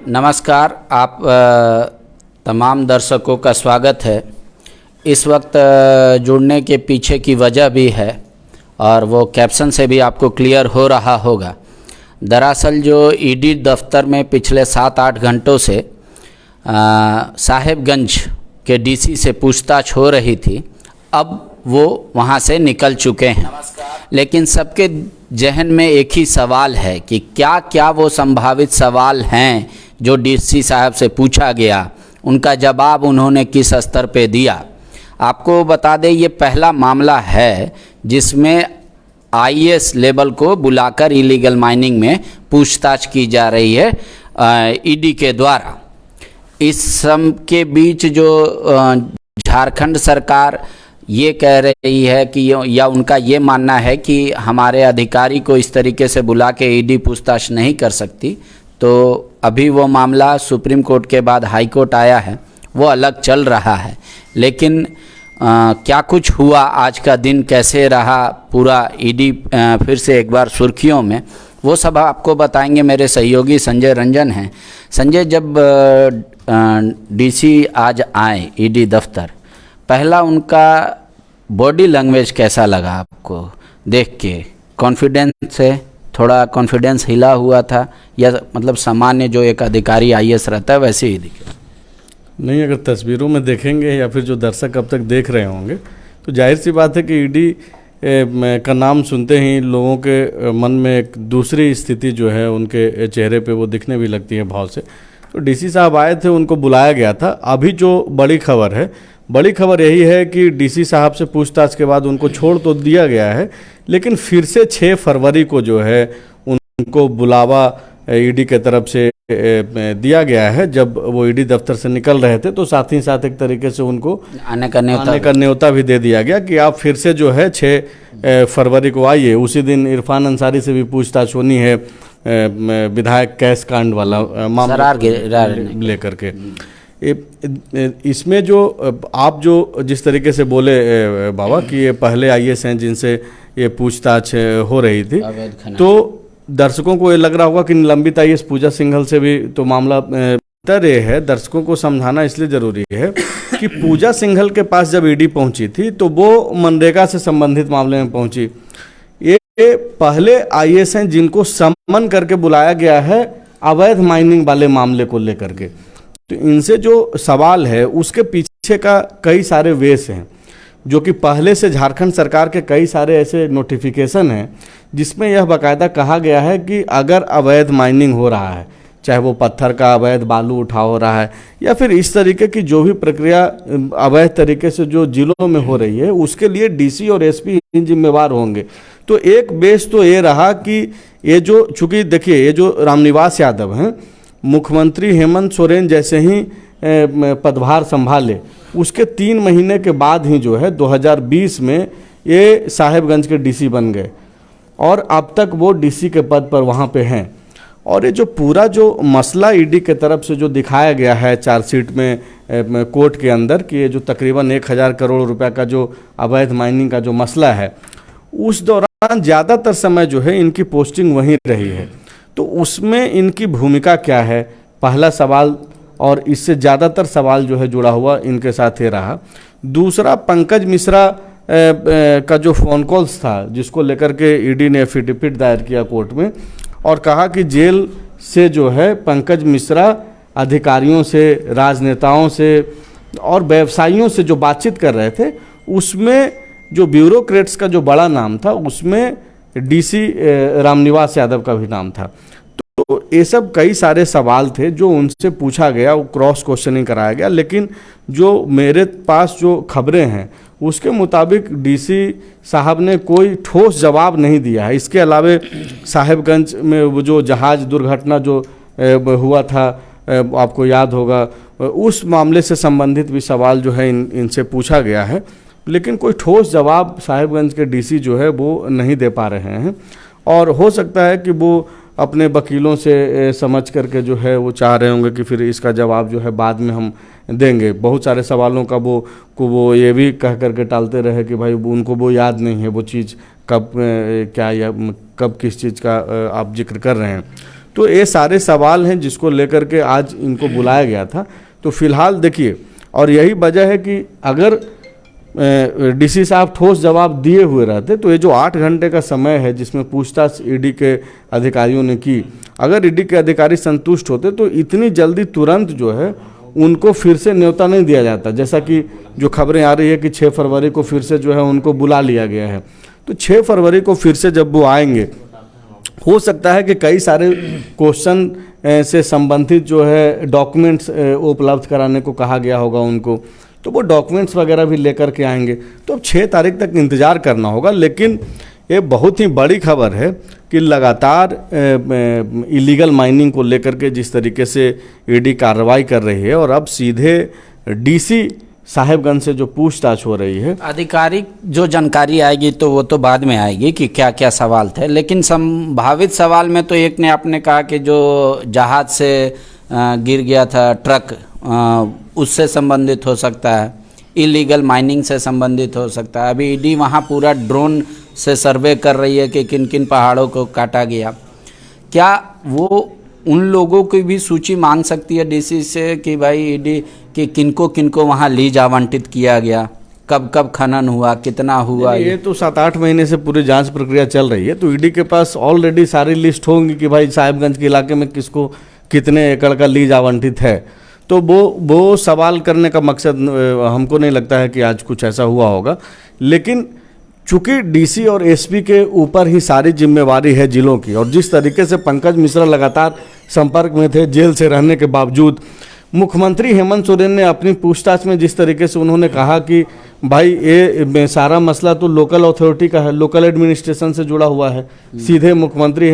नमस्कार। आप तमाम दर्शकों का स्वागत है। इस वक्त जुड़ने के पीछे की वजह भी है और वो कैप्शन से भी आपको क्लियर हो रहा होगा। दरअसल जो ईडी दफ्तर में पिछले 7-8 घंटों से साहेबगंज के डीसी से पूछताछ हो रही थी, अब वो वहाँ से निकल चुके हैं। लेकिन सबके जहन में एक ही सवाल है कि क्या क्या वो संभावित सवाल हैं जो डीसी साहब से पूछा गया, उनका जवाब उन्होंने किस स्तर पे दिया। आपको बता दें, ये पहला मामला है जिसमें आईएएस लेवल को बुलाकर इलीगल माइनिंग में पूछताछ की जा रही है ईडी के द्वारा। इस सब के बीच जो झारखंड सरकार ये कह रही है कि या उनका ये मानना है कि हमारे अधिकारी को इस तरीके से बुला के ईडी पूछताछ नहीं कर सकती, तो अभी वो मामला सुप्रीम कोर्ट के बाद हाई कोर्ट आया है, वो अलग चल रहा है। लेकिन क्या कुछ हुआ, आज का दिन कैसे रहा, पूरा ईडी फिर से एक बार सुर्खियों में, वो सब आपको बताएंगे मेरे सहयोगी संजय रंजन हैं। संजय, जब डीसी आज आए ईडी दफ्तर, पहला उनका बॉडी लैंग्वेज कैसा लगा आपको देख के? कॉन्फिडेंस से थोड़ा कॉन्फिडेंस हिला हुआ था या मतलब सामान्य जो एक अधिकारी आईएएस रहता है वैसे ही दिखे? नहीं, अगर तस्वीरों में देखेंगे या फिर जो दर्शक अब तक देख रहे होंगे तो जाहिर सी बात है कि ईडी का नाम सुनते ही लोगों के मन में एक दूसरी स्थिति जो है उनके चेहरे पे वो दिखने भी लगती है भाव से। तो डीसी साहब आए थे, उनको बुलाया गया था। अभी जो बड़ी खबर यही है कि डीसी साहब से पूछताछ के बाद उनको छोड़ तो दिया गया है, लेकिन फिर से 6 फरवरी को जो है उनको बुलावा ईडी के तरफ से दिया गया है। जब वो ईडी दफ्तर से निकल रहे थे तो साथ ही साथ एक तरीके से उनको आने का न्योता भी दे दिया गया कि आप फिर से जो है 6 फरवरी को आइए। उसी दिन इरफान अंसारी से भी पूछताछ होनी है, विधायक कैश कांड वाला मामला लेकर के। इसमें जो आप जो जिस तरीके से बोले बाबा कि ये पहले आईएएस हैं जिनसे ये पूछताछ हो रही थी, तो दर्शकों को ये लग रहा होगा कि निलंबित आईएएस पूजा सिंघल से भी तो मामला तय है। दर्शकों को समझाना इसलिए जरूरी है कि पूजा सिंघल के पास जब ईडी पहुंची थी तो वो मनरेगा से संबंधित मामले में पहुंची। ये पहले आईएएस हैं जिनको सम्मन करके बुलाया गया है अवैध माइनिंग वाले मामले को लेकर के। तो इनसे जो सवाल है उसके पीछे का कई सारे वेस हैं, जो कि पहले से झारखंड सरकार के कई सारे ऐसे नोटिफिकेशन हैं जिसमें यह बाकायदा कहा गया है कि अगर अवैध माइनिंग हो रहा है, चाहे वो पत्थर का अवैध बालू उठा हो रहा है या फिर इस तरीके की जो भी प्रक्रिया अवैध तरीके से जो जिलों में हो रही है, उसके लिए डीसी और एसपी जिम्मेवार होंगे। तो एक बेस तो ये रहा कि ये जो, चूंकि देखिए ये जो रामनिवास यादव हैं, मुख्यमंत्री हेमंत सोरेन जैसे ही पदभार संभाले उसके 3 महीने के बाद ही जो है 2020 में ये साहेबगंज के डीसी बन गए और अब तक वो डीसी के पद पर वहाँ पे हैं। और ये जो पूरा जो मसला ईडी के तरफ से जो दिखाया गया है चार्जशीट में कोर्ट के अंदर कि ये जो तकरीबन 1000 करोड़ रुपए का जो अवैध माइनिंग का जो मसला है, उस दौरान ज़्यादातर समय जो है इनकी पोस्टिंग वहीं रही है। तो उसमें इनकी भूमिका क्या है, पहला सवाल, और इससे ज़्यादातर सवाल जो है जुड़ा हुआ इनके साथ ही रहा। दूसरा, पंकज मिश्रा का जो फ़ोन कॉल्स था जिसको लेकर के ईडी ने एफिडेविट दायर किया कोर्ट में और कहा कि जेल से जो है पंकज मिश्रा अधिकारियों से, राजनेताओं से और व्यवसायियों से जो बातचीत कर रहे थे, उसमें जो ब्यूरोक्रेट्स का जो बड़ा नाम था उसमें डीसी रामनिवास यादव का भी नाम था। तो ये सब कई सारे सवाल थे जो उनसे पूछा गया, वो क्रॉस क्वेश्चनिंग कराया गया। लेकिन जो मेरे पास जो खबरें हैं उसके मुताबिक डीसी साहब ने कोई ठोस जवाब नहीं दिया है। इसके अलावा साहेबगंज में वो जो जहाज दुर्घटना जो हुआ था, आपको याद होगा, उस मामले से संबंधित भी सवाल जो है इनसे पूछा गया है, लेकिन कोई ठोस जवाब साहेबगंज के डीसी जो है वो नहीं दे पा रहे हैं। और हो सकता है कि वो अपने वकीलों से समझ करके जो है वो चाह रहे होंगे कि फिर इसका जवाब जो है बाद में हम देंगे। बहुत सारे सवालों का वो ये भी कह करके टालते रहे कि भाई उनको वो याद नहीं है वो चीज़ कब क्या या कब किस चीज़ का आप जिक्र कर रहे हैं। तो ये सारे सवाल हैं जिसको लेकर के आज इनको बुलाया गया था। तो फिलहाल देखिए, और यही वजह है कि अगर डीसी साहब ठोस जवाब दिए हुए रहते तो ये जो 8 घंटे का समय है जिसमें पूछताछ ईडी के अधिकारियों ने की, अगर ईडी के अधिकारी संतुष्ट होते तो इतनी जल्दी तुरंत जो है उनको फिर से न्योता नहीं दिया जाता। जैसा कि जो खबरें आ रही है कि 6 फरवरी को फिर से जो है उनको बुला लिया गया है। तो 6 फरवरी को फिर से जब वो आएंगे, हो सकता है कि कई सारे क्वेश्चन से संबंधित जो है डॉक्यूमेंट्स उपलब्ध कराने को कहा गया होगा उनको, तो वो डॉक्यूमेंट्स वगैरह भी लेकर के आएंगे। तो अब 6 तारीख तक इंतज़ार करना होगा। लेकिन ये बहुत ही बड़ी खबर है कि लगातार इलीगल माइनिंग को लेकर के जिस तरीके से ईडी कार्रवाई कर रही है, और अब सीधे डीसी साहेबगंज से जो पूछताछ हो रही है, आधिकारिक जो जानकारी आएगी तो वो तो बाद में आएगी कि क्या क्या सवाल थे। लेकिन संभावित सवाल में तो एक ने आपने कहा कि जो जहाज से गिर गया था ट्रक, उससे संबंधित हो सकता है, इलीगल माइनिंग से संबंधित हो सकता है। अभी ईडी वहाँ पूरा ड्रोन से सर्वे कर रही है कि किन किन पहाड़ों को काटा गया। क्या वो उन लोगों की भी सूची मांग सकती है डीसी से कि भाई ईडी कि किनको किनको वहाँ लीज आवंटित किया गया, कब कब खनन हुआ, कितना हुआ? ये तो 7-8 महीने से पूरी जांच प्रक्रिया चल रही है। तो ईडी के पास ऑलरेडी सारी लिस्ट होंगी कि भाई साहिबगंज के इलाके में किसको कितने एकड़ का लीज आवंटित है। तो वो सवाल करने का मकसद हमको नहीं लगता है कि आज कुछ ऐसा हुआ होगा। लेकिन चूंकि डीसी और एसपी के ऊपर ही सारी जिम्मेवारी है जिलों की, और जिस तरीके से पंकज मिश्रा लगातार संपर्क में थे जेल से रहने के बावजूद, मुख्यमंत्री हेमंत सोरेन ने अपनी पूछताछ में जिस तरीके से उन्होंने कहा कि भाई ये सारा मसला तो लोकल अथॉरिटी का है, लोकल एडमिनिस्ट्रेशन से जुड़ा हुआ है, सीधे मुख्यमंत्री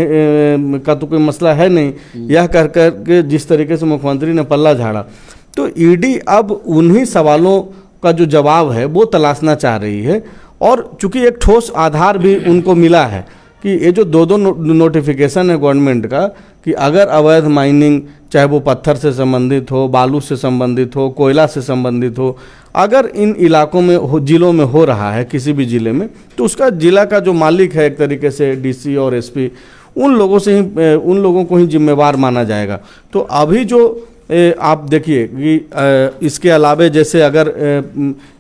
का तो कोई मसला है नहीं, यह कर के जिस तरीके से मुख्यमंत्री ने पल्ला झाड़ा। तो ईडी अब उन्हीं सवालों का जो जवाब है वो तलाशना चाह रही है। और चूंकि एक ठोस आधार भी उनको मिला है कि ये जो दो नोटिफिकेशन है गवर्नमेंट का कि अगर अवैध माइनिंग, चाहे वो पत्थर से संबंधित हो, बालू से संबंधित हो, कोयला से संबंधित हो, अगर इन इलाकों में जिलों में हो रहा है किसी भी ज़िले में, तो उसका ज़िला का जो मालिक है एक तरीके से डीसी और एसपी, उन लोगों को ही जिम्मेवार माना जाएगा। तो अभी जो आप देखिए कि इसके अलावे जैसे अगर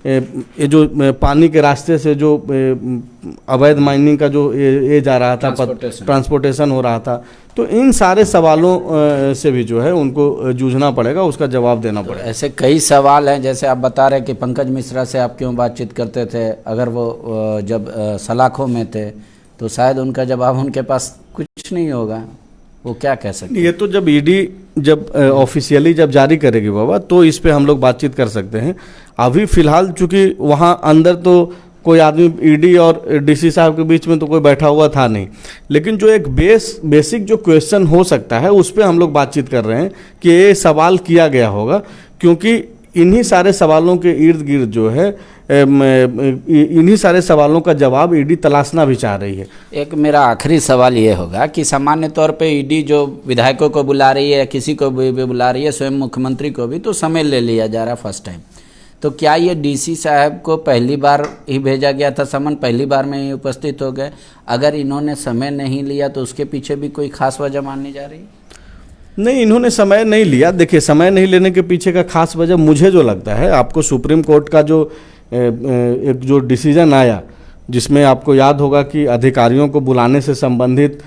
ये जो पानी के रास्ते से जो अवैध माइनिंग का जो ये जा रहा था, ट्रांसपोर्टेशन हो रहा था, तो इन सारे सवालों से भी जो है उनको जूझना पड़ेगा, उसका जवाब देना पड़ेगा। ऐसे कई सवाल हैं, जैसे आप बता रहे कि पंकज मिश्रा से आप क्यों बातचीत करते थे, अगर वो जब सलाखों में थे तो शायद उनका जवाब उनके पास कुछ नहीं होगा, वो क्या कह सकते? ये तो जब ईडी ऑफिशियली जब जारी करेगी बाबा, तो इस पे हम लोग बातचीत कर सकते हैं। अभी फिलहाल चूंकि वहाँ अंदर तो कोई आदमी ईडी और डीसी साहब के बीच में तो कोई बैठा हुआ था नहीं, लेकिन जो एक बेसिक जो क्वेश्चन हो सकता है उस पे हम लोग बातचीत कर रहे हैं कि ये सवाल किया गया होगा, क्योंकि इन्हीं सारे सवालों के इर्द गिर्द जो है इन्हीं सारे सवालों का जवाब ईडी तलाशना भी चाह रही है। एक मेरा आखिरी सवाल ये होगा कि सामान्य तौर पे ईडी जो विधायकों को बुला रही है, किसी को भी बुला रही है, स्वयं मुख्यमंत्री को भी, तो समय ले लिया जा रहा है फर्स्ट टाइम। तो क्या ये डीसी साहब को पहली बार ही भेजा गया था समन, पहली बार में ही उपस्थित हो गए? अगर इन्होंने समय नहीं लिया तो उसके पीछे भी कोई खास वजह माननी जा रही है? नहीं, इन्होंने समय नहीं लिया। देखिए, समय नहीं लेने के पीछे का खास वजह मुझे जो लगता है, आपको सुप्रीम कोर्ट का एक जो डिसीजन आया, जिसमें आपको याद होगा कि अधिकारियों को बुलाने से संबंधित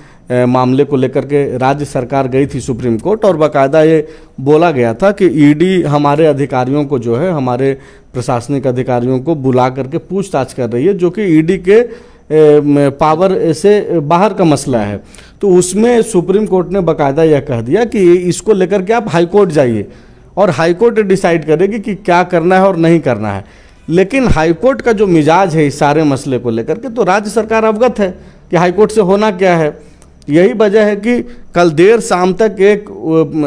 मामले को लेकर के राज्य सरकार गई थी सुप्रीम कोर्ट, और बाकायदा ये बोला गया था कि ईडी हमारे अधिकारियों को जो है, हमारे प्रशासनिक अधिकारियों को बुला करके पूछताछ कर रही है, जो कि ईडी के पावर से बाहर का मसला है। तो उसमें सुप्रीम कोर्ट ने बाकायदा यह कह दिया कि इसको लेकर के आप हाई कोर्ट जाइए और हाई कोर्ट डिसाइड करेगी कि क्या करना है और नहीं करना है। लेकिन हाई कोर्ट का जो मिजाज है इस सारे मसले को लेकर के, तो राज्य सरकार अवगत है कि हाई कोर्ट से होना क्या है। यही वजह है कि कल देर शाम तक एक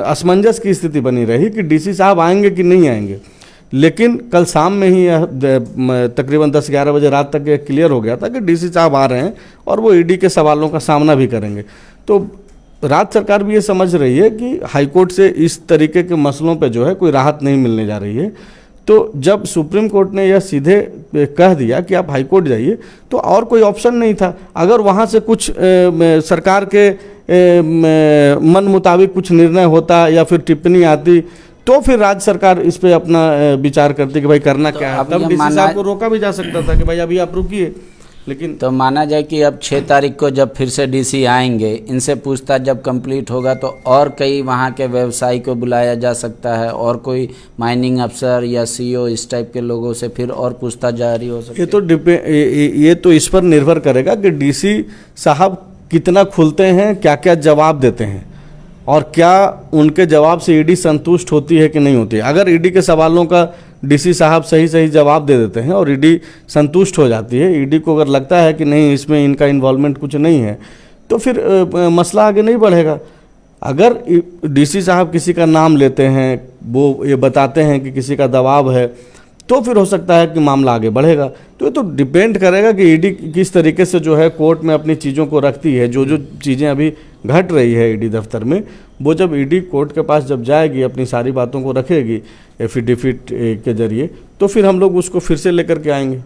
असमंजस की स्थिति बनी रही कि डीसी साहब आएंगे कि नहीं आएंगे। लेकिन कल शाम में ही तकरीबन 10-11 बजे रात तक ये क्लियर हो गया था कि डीसी साहब आ रहे हैं और वो ईडी के सवालों का सामना भी करेंगे। तो राज्य सरकार भी ये समझ रही है कि हाईकोर्ट से इस तरीके के मसलों पे जो है कोई राहत नहीं मिलने जा रही है। तो जब सुप्रीम कोर्ट ने यह सीधे कह दिया कि आप हाई कोर्ट जाइए, तो और कोई ऑप्शन नहीं था। अगर वहाँ से कुछ सरकार के मन मुताबिक कुछ निर्णय होता या फिर टिप्पणी आती, तो फिर राज्य सरकार इस पे अपना विचार करती कि भाई करना क्या है। तब डीसी साहब को रोका भी जा सकता था कि भाई अभी आप रुकिए। लेकिन तो माना जाए कि अब 6 तारीख को जब फिर से डीसी आएंगे, इनसे पूछताछ जब कंप्लीट होगा तो और कई वहाँ के व्यवसायी को बुलाया जा सकता है, और कोई माइनिंग अफसर या सीईओ इस टाइप के लोगों से फिर और पूछताछ जारी हो सकती है। ये तो इस पर निर्भर करेगा कि डीसी साहब कितना खुलते हैं, क्या क्या जवाब देते हैं, और क्या उनके जवाब से ईडी संतुष्ट होती है कि नहीं होती है। अगर ईडी के सवालों का डीसी साहब सही सही जवाब दे देते हैं और ईडी संतुष्ट हो जाती है, ईडी को अगर लगता है कि नहीं इसमें इनका इन्वॉल्वमेंट कुछ नहीं है, तो फिर मसला आगे नहीं बढ़ेगा। अगर डीसी साहब किसी का नाम लेते हैं, वो ये बताते हैं कि किसी का दबाव है, तो फिर हो सकता है कि मामला आगे बढ़ेगा। तो ये तो डिपेंड करेगा कि ईडी किस तरीके से जो है कोर्ट में अपनी चीज़ों को रखती है। जो जो चीज़ें अभी घट रही है ईडी दफ्तर में, वो जब ईडी कोर्ट के पास जब जाएगी, अपनी सारी बातों को रखेगी एफिडेविट के जरिए, तो फिर हम लोग उसको फिर से लेकर के आएंगे।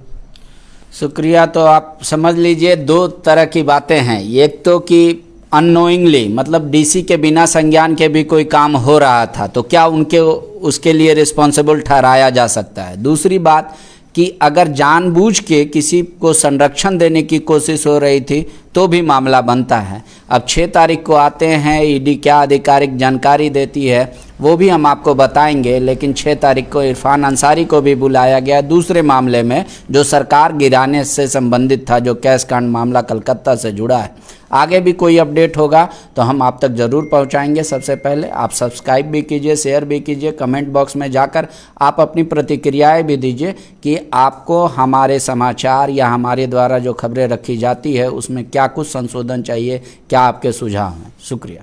शुक्रिया। तो आप समझ लीजिए 2 तरह की बातें हैं। एक तो कि अननोइंगली, मतलब डीसी के बिना संज्ञान के भी कोई काम हो रहा था, तो क्या उनके उसके लिए रिस्पॉन्सिबल ठहराया जा सकता है। दूसरी बात कि अगर जानबूझ के किसी को संरक्षण देने की कोशिश हो रही थी तो भी मामला बनता है। अब 6 तारीख को आते हैं, ईडी क्या आधिकारिक जानकारी देती है वो भी हम आपको बताएंगे। लेकिन 6 तारीख को इरफान अंसारी को भी बुलाया गया दूसरे मामले में, जो सरकार गिराने से संबंधित था, जो कैश कांड मामला कलकत्ता से जुड़ा है। आगे भी कोई अपडेट होगा तो हम आप तक ज़रूर पहुंचाएंगे। सबसे पहले आप सब्सक्राइब भी कीजिए, शेयर भी कीजिए, कमेंट बॉक्स में जाकर आप अपनी प्रतिक्रियाएं भी दीजिए कि आपको हमारे समाचार या हमारे द्वारा जो खबरें रखी जाती है उसमें क्या कुछ संशोधन चाहिए, क्या आपके सुझाव हैं। शुक्रिया।